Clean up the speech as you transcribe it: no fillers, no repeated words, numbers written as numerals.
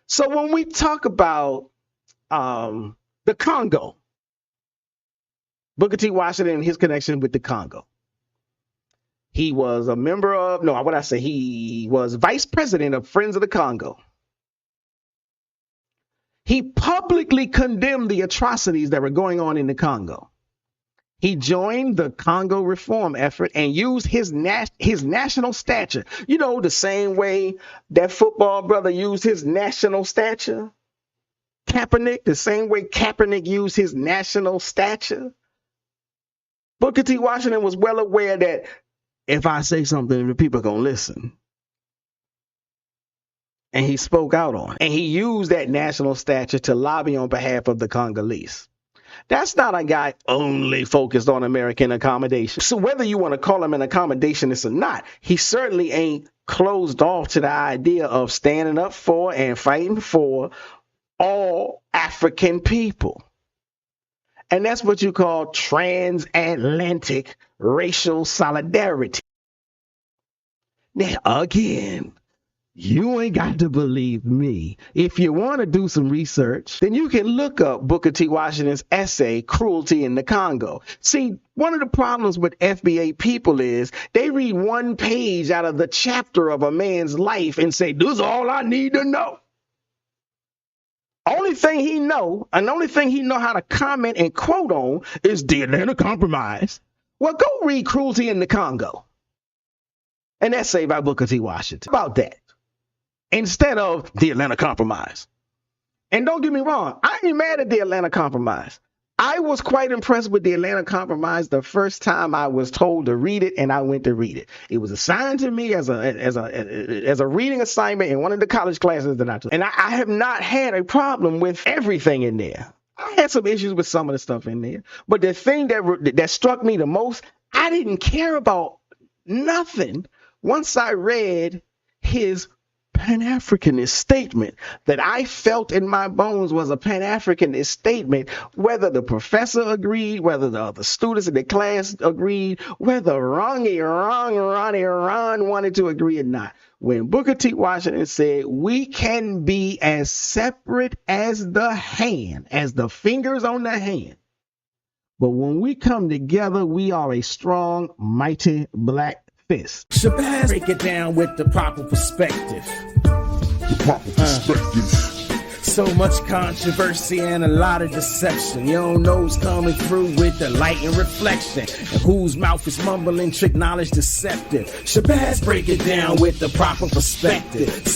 So when we talk about the Congo, Booker T. Washington and his connection with the Congo, he was a member of, he was vice president of Friends of the Congo. He publicly condemned the atrocities that were going on in the Congo. He joined the Congo reform effort and used his national stature. You know, the same way that football brother used his national stature. Kaepernick, the same way Kaepernick used his national stature. Booker T. Washington was well aware that if I say something, the people are going to listen. And he spoke out on it. And he used that national stature to lobby on behalf of the Congolese. That's not a guy only focused on American accommodation. So whether you want to call him an accommodationist or not, he certainly ain't closed off to the idea of standing up for and fighting for all African people. And that's what you call transatlantic racial solidarity. Now, again, you ain't got to believe me. If you want to do some research, then you can look up Booker T. Washington's essay, Cruelty in the Congo. See, one of the problems with FBA people is they read one page out of the chapter of a man's life and say, this is all I need to know. Only thing he know, and the only thing he know how to comment and quote on is the Atlanta Compromise. Well, go read Cruelty in the Congo. An essay by Booker T. Washington about that, instead of the Atlanta Compromise. And don't get me wrong, I ain't mad at the Atlanta Compromise. I was quite impressed with the Atlanta Compromise the first time I was told to read it, and I went to read it. It was assigned to me as a reading assignment in one of the college classes that I took. And I have not had a problem with everything in there. I had some issues with some of the stuff in there. But the thing that struck me the most, I didn't care about nothing once I read his pan-Africanist statement that I felt in my bones was a pan-Africanist statement, whether the professor agreed, whether the other students in the class agreed, whether Ronnie Ron wanted to agree or not. When Booker T. Washington said, we can be as separate as the hand, as the fingers on the hand, but when we come together, we are a strong, mighty black fist. Shabazz, break it down with the proper perspective. So much controversy and a lot of deception. You don't know who's coming through with the light and reflection, and whose mouth is mumbling, trick knowledge deceptive. Shabazz, break it down with the proper perspective. So